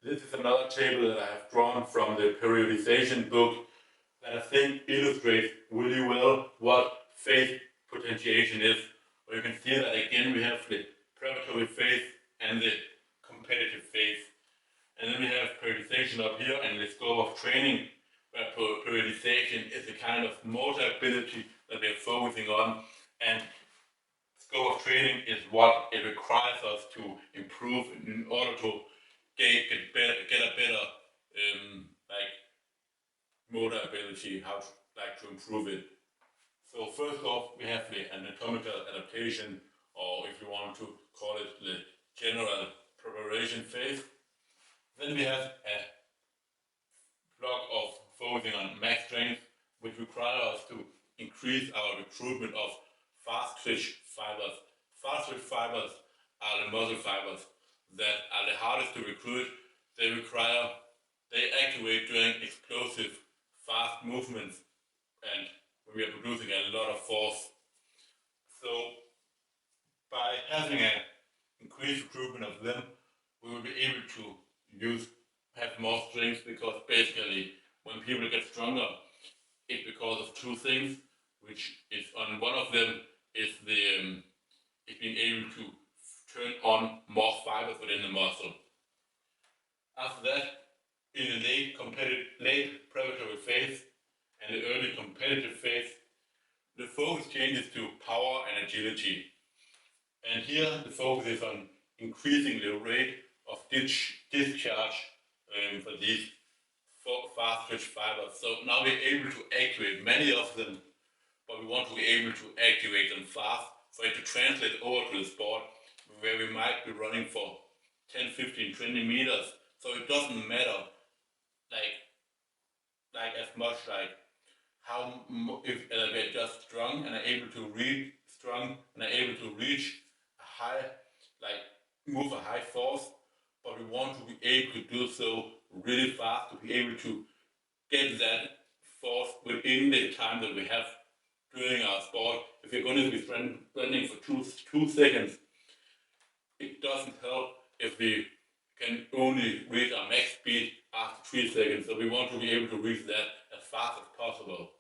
This is another table that I have drawn from the Periodization book that I think illustrates really well what phase potentiation is. Where you can see that again we have the preparatory phase and the competitive phase. And then we have periodization up here and the scope of training, where periodization is a kind of motor ability that we are focusing on, and scope of training is what it requires us to improve in order to get a better like motor ability, how to improve it. So first off, we have the anatomical adaptation, or if you want to call it the general preparation phase. Then we have a block of focusing on max strength, which requires us to increase our recruitment of fast twitch fibers. Fast twitch fibers are the muscle fibers that are the hardest to recruit. They activate during explosive, fast movements, and when we are producing a lot of force. So by having an increased recruitment of them, we will be able to have more strength, because basically when people get stronger, it's because of two things, which is on one of them is is being able to turn on more fibers within the muscle. After that, in the late preparatory phase and the early competitive phase, the focus changes to power and agility. And here the focus is on increasing the rate of discharge for these fast twitch fibers. So now we're able to activate many of them, but we want to be able to activate them fast for it to translate over to the sport where we might be running for 10, 15, 20 meters. So it doesn't matter like as much like how if we're just strong and are able to reach strong and are able to reach a high, like move a high force, but we want to be able to do so really fast, to be able to get that force within the time that we have during our sport. If you're going to be running for two seconds, it doesn't help if we can only reach our max speed after 3 seconds. So we want to be able to reach that as fast as possible.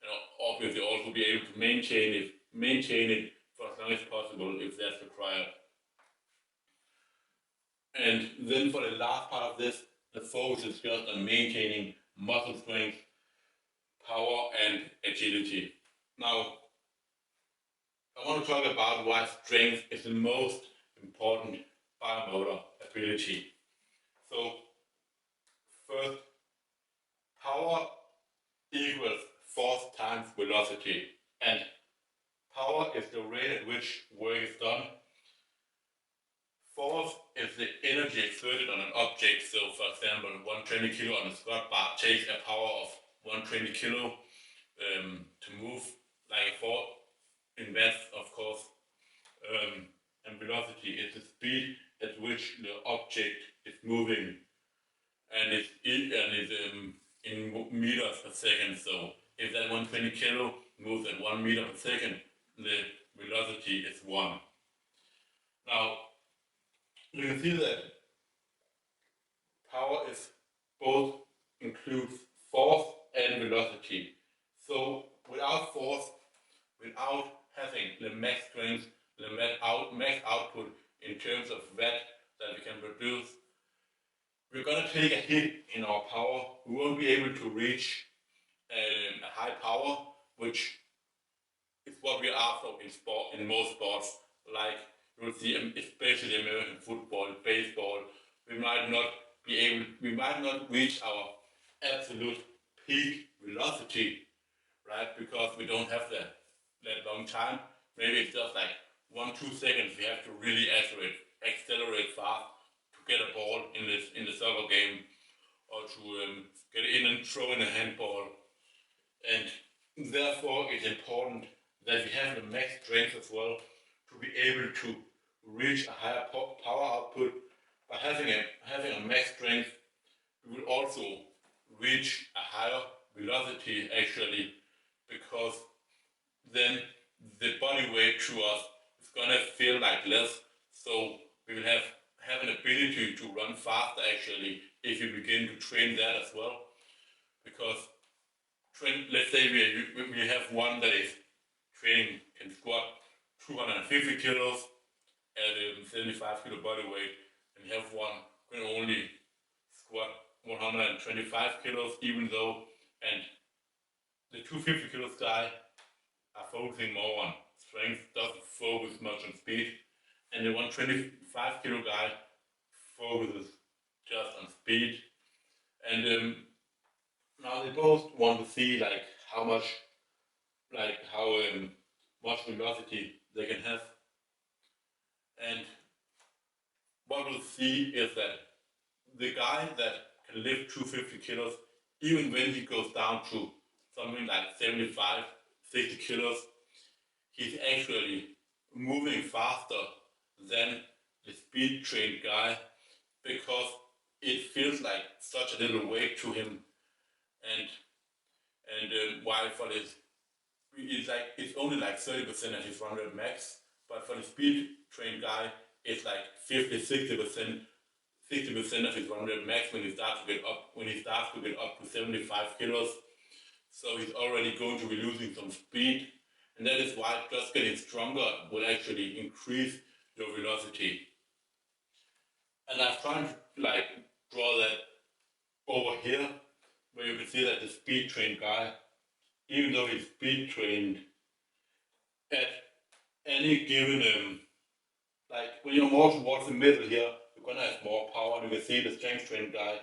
And obviously also be able to maintain it for as long as possible if that's required. And then for the last part of this, the focus is just on maintaining muscle strength, power, and agility. Now, I want to talk about why strength is the most important biomotor ability. So, first, power equals force times velocity, and power is the rate at which work is done. Force is the energy exerted on an object. So, for example, 120 kilo on a squat bar takes a power of 120 kilo to move like a force in mass, of course. And velocity is the speed at which the object is moving, and it's in meters per second. So, if that 120 kilo moves at 1 meter per second, the velocity is 1. Now, you can see that power is both includes force and velocity. So without force, without having the max strength, the max output in terms of watt that we can produce, we're going to take a hit in our power. We won't be able to reach a high power, which is what we're after in most sports, like you will see, especially American football, baseball. We might not reach our absolute peak velocity, right? Because we don't have that long time. Maybe it's just like 1-2 seconds. We have to really accelerate fast to get a ball in the soccer game, or to get in and throw in a handball. And therefore, it's important that we have the max strength as well to be able to reach a higher power output. By having a max strength, we will also reach a higher velocity actually, because then the body weight to us is gonna feel like less. So we will have have an ability to run faster actually if you begin to train that as well. Because let's say we have one that is training can squat 250 kilos at 75 kilo body weight, and we have one who can only squat 125 kilos, even though, and the 250 kilos guy are focusing more on strength, doesn't focus much on speed, and the 125 kilo guy focuses just on speed. And now they both want to see like how much velocity they can have. And what we'll see is that the guy that can lift 250 kilos, even when he goes down to something like 75, 60 kilos, he's actually moving faster than the speed trained guy, because it feels like such a little weight to him. And while for this, it's only like 30% of his run rate max, but for the speed trained guy, it's like 50, 60%, 60% of his run rate max when he starts to get up to 75 kilos. So he's already going to be losing some speed, and that is why just getting stronger will actually increase your velocity. And I'm trying to like draw that over here, where you can see that the speed trained guy, even though he's speed trained, at any given like when you're more towards the middle here, you're gonna have more power. And you can see the strength trained guy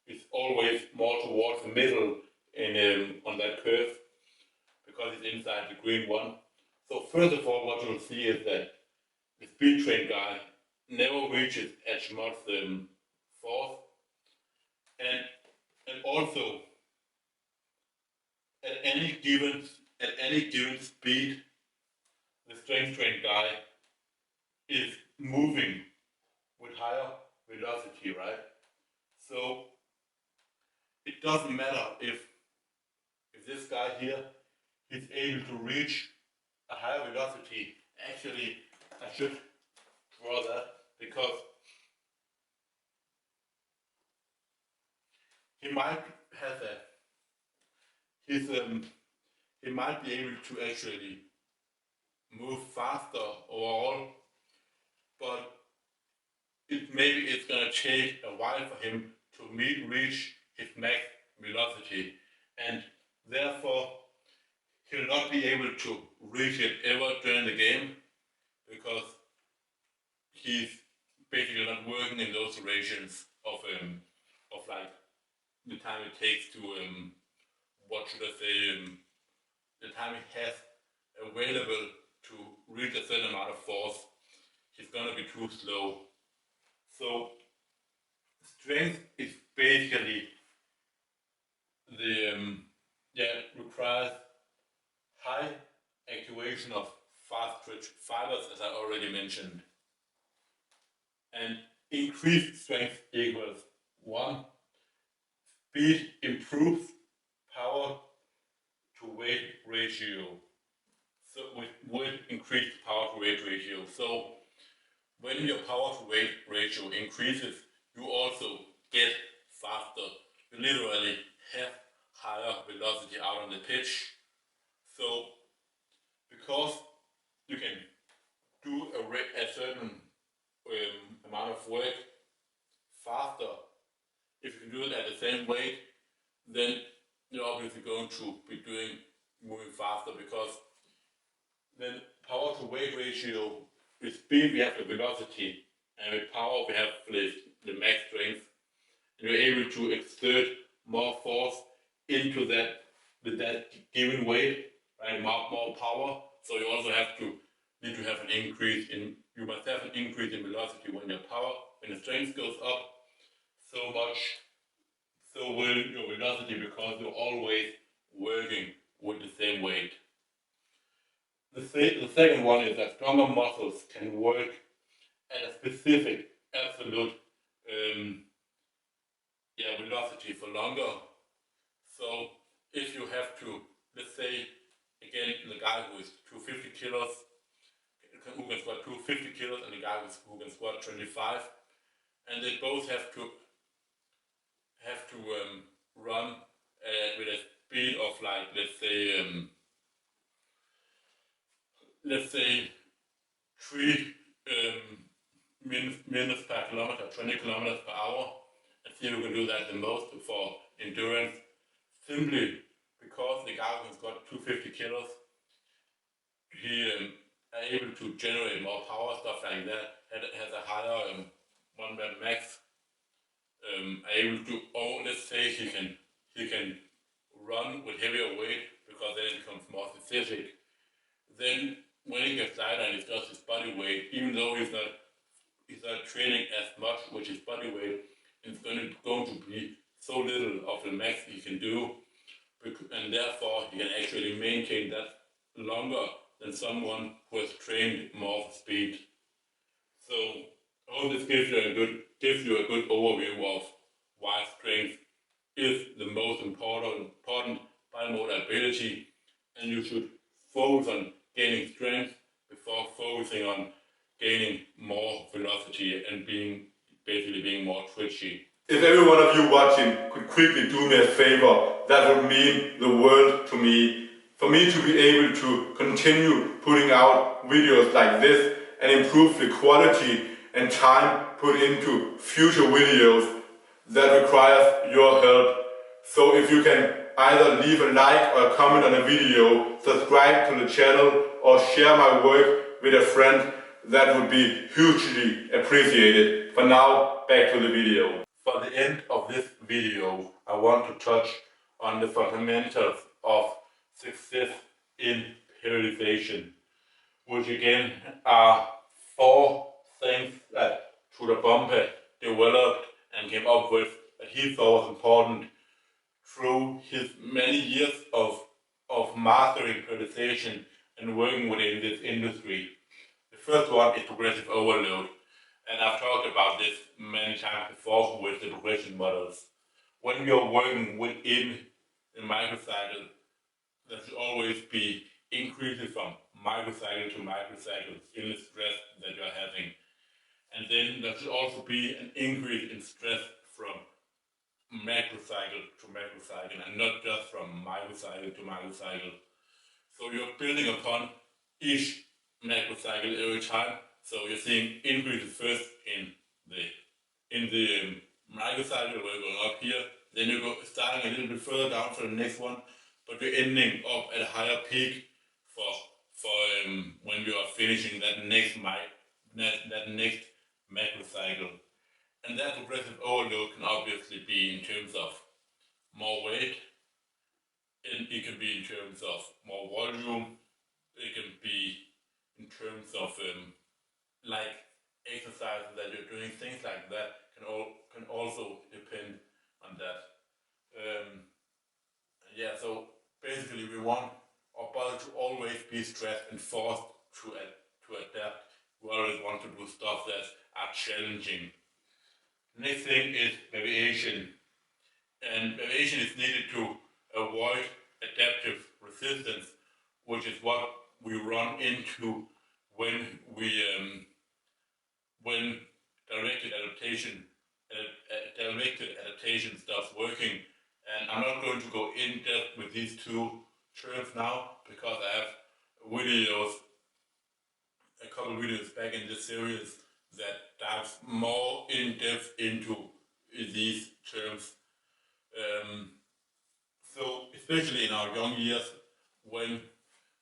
is always more towards the middle in on that curve, because it's inside the green one. So first of all, what you'll see is that the speed trained guy never reaches as much force, and also at any given speed, the strength trained guy is moving with higher velocity, right? So it doesn't matter if this guy here is able to reach a higher velocity. Actually, I should draw that, because he might have he might be able to actually move faster overall, but maybe it's gonna take a while for him to reach his max velocity, and therefore he'll not be able to reach it ever during the game, because he's basically not working in those durations of like the time it takes to what should I say the time he has available to reach a certain amount of force. He's gonna be too slow. So strength is basically the requires high activation of fast twitch fibers, as I already mentioned. And increased strength equals 1. Speed improves power to weight ratio. So with increased power to weight ratio. So when your power to weight ratio increases, you also get faster. You literally have higher velocity out on the pitch. So because you can do a certain amount of work faster, if you can do it at the same weight, then you're obviously going to be moving faster, because then power to weight ratio, with speed we have the velocity, and with power we have the max strength, and you're able to exert more force into that with that given weight, right? More power. So you also need to have an increase in velocity when when the strength goes up so much, so will your velocity, because you're always working with the same weight. The second one is that stronger muscles can work at a specific absolute velocity for longer. So if you have to, let's say, again, the guy who is 250 kilos, who can squat 250 kilos, and the guy who can squat 25, and they both have to run with a speed of like let's say 3 minutes per kilometer, 20 kilometers per hour, and see who can do that the most for endurance. Simply because the guy who's got 250 kilos, he are able to generate more power, stuff like that, has a higher 1 rep max, are able to, or let's say he can run with heavier weight because then it becomes more specific. Then when he gets lighter and it's just his body weight, even though he's not training as much with his body weight, it's going to be so little of the max he can do, and therefore he can actually maintain that longer than someone who has trained more for speed. So all this gives you a good overview of why strength is the most important biomotor ability, and you should focus on gaining strength before focusing on gaining more velocity and basically being more twitchy. If every one of you watching could quickly do me a favor, that would mean the world to me. For me to be able to continue putting out videos like this and improve the quality and time put into future videos, that requires your help. So if you can either leave a like or a comment on a video, subscribe to the channel, or share my work with a friend, that would be hugely appreciated. For now, back to the video. For the end of this video, I want to touch on the fundamentals of success in periodization, which again are 4 things that Tudor Bompe developed and came up with that he thought was important through his many years of mastering periodization and working within this industry. The first one is progressive overload, and I've talked about this many times before with the progression models. When you're working within the microcycle, there should always be increases from microcycle to microcycle in the stress that you're having. And then there should also be an increase in stress from macrocycle to macrocycle and not just from microcycle to microcycle. So you're building upon each macrocycle every time. So you're seeing increases first in the microcycle where you're going up here, then you go starting a little bit further down for the next one, but you're ending up at a higher peak for when you are finishing that next macrocycle. And that progressive overload can obviously be in terms of more weight, and it can be in terms of more volume, it can be in terms of like exercises that you're doing, things like that can also depend on that. Yeah, so basically we want our body to always be stressed and forced to adapt. We always want to do stuff that are challenging. The next thing is variation. And variation is needed to avoid adaptive resistance, which is what we run into when directed adaptation stops working. And I'm not going to go in depth with these 2 terms now because I have a couple videos back in this series that dives more in depth into these terms. So especially in our young years, when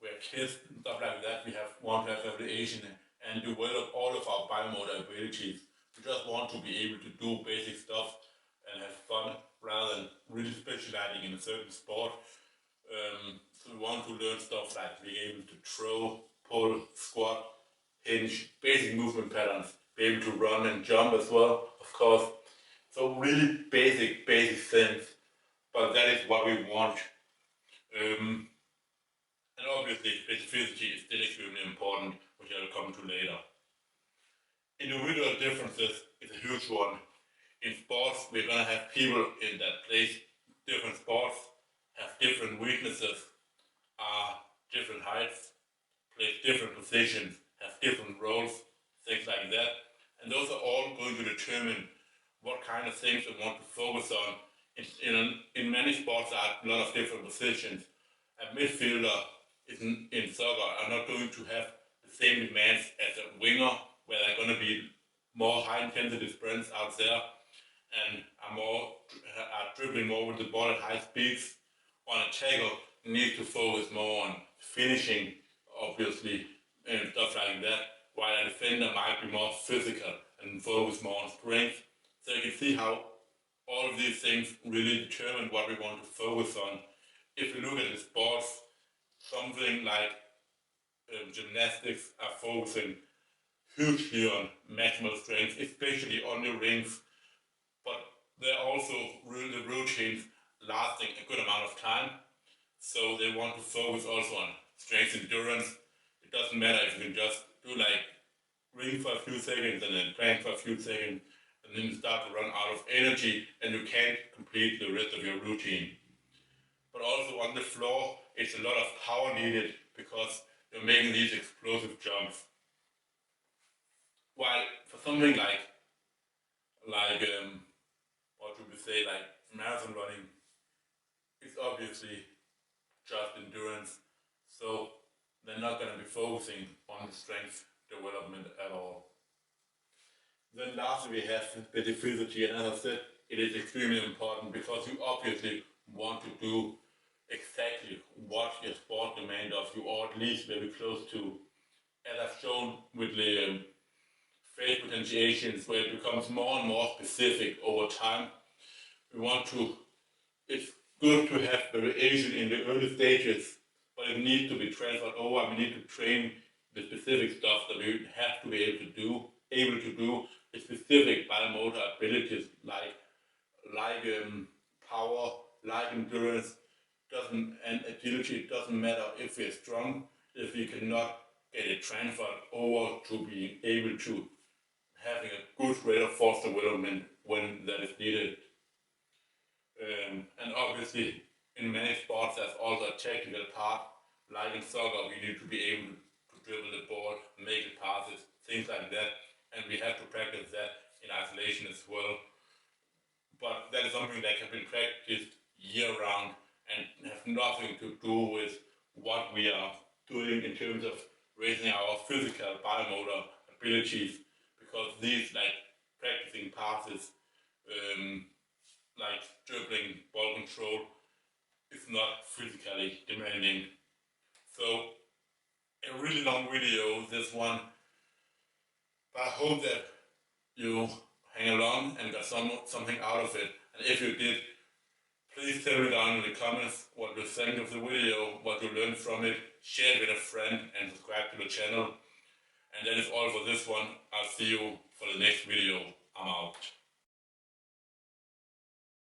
we're kids and stuff like that, we want to have variation and develop all of our biomotor abilities. We just want to be able to do basic stuff and have fun rather than really specializing in a certain sport. So we want to learn stuff like being able to throw, pull, squat, hinge, basic movement patterns, be able to run and jump as well, of course. So really basic things, but that is what we want. And obviously specificity is still extremely important, which I will come to later. Individual differences is a huge one. In sports, we're going to have people in that place, different sports, have different weaknesses, are different heights, play different positions, have different roles, things like that. And those are all going to determine what kind of things we want to focus on. In many sports, there are a lot of different positions. A midfielder in soccer are not going to have the same demands as a winger, where they're going to be more high intensity sprints out there and are dribbling more with the ball at high speeds. On a tackle, you need to focus more on finishing, obviously, and stuff like that, while a defender might be more physical and focus more on strength. So you can see how all of these things really determine what we want to focus on. If you look at the sports, something like gymnastics are focusing hugely on maximal strength, especially on the rings, but they're also the routines lasting a good amount of time. So they want to focus also on strength endurance. It doesn't matter if you can just do like ring for a few seconds and then plank for a few seconds, and then you start to run out of energy and you can't complete the rest of your routine. But also on the floor, it's a lot of power needed because you're making these explosive jumps. While for something like what would we say, like marathon running, it's obviously just endurance, so they're not going to be focusing on the strength development at all. Then lastly we have specificity, and as I said, it is extremely important because you obviously want to do exactly what your sport demands of you, or at least very close to. As I've shown with the phase potentiations, where it becomes more and more specific over time, it's good to have variation in the early stages, but it needs to be transferred over. We need to train the specific stuff that we have to be able to do the specific biomotor abilities like power, like endurance, and agility. It doesn't matter if we're strong, if we cannot get it transferred over to being able to having a good rate of force development when that is needed. And obviously, in many sports, there's also a technical part. Like in soccer, we need to be able to dribble the ball, make the passes, things like that. And we have to practice that in isolation as well. But that is something that can be practiced year round and has nothing to do with what we are doing in terms of raising our physical biomotor abilities, because these like practicing passes, like dribbling, ball control, is not physically demanding. So a really long video, this one, but I hope that you hang along and got something out of it. And if you did, please tell me down in the comments what you think of the video, what you learned from it, share it with a friend and subscribe to the channel. And that is all for this one. I'll see you for the next video. I'm out.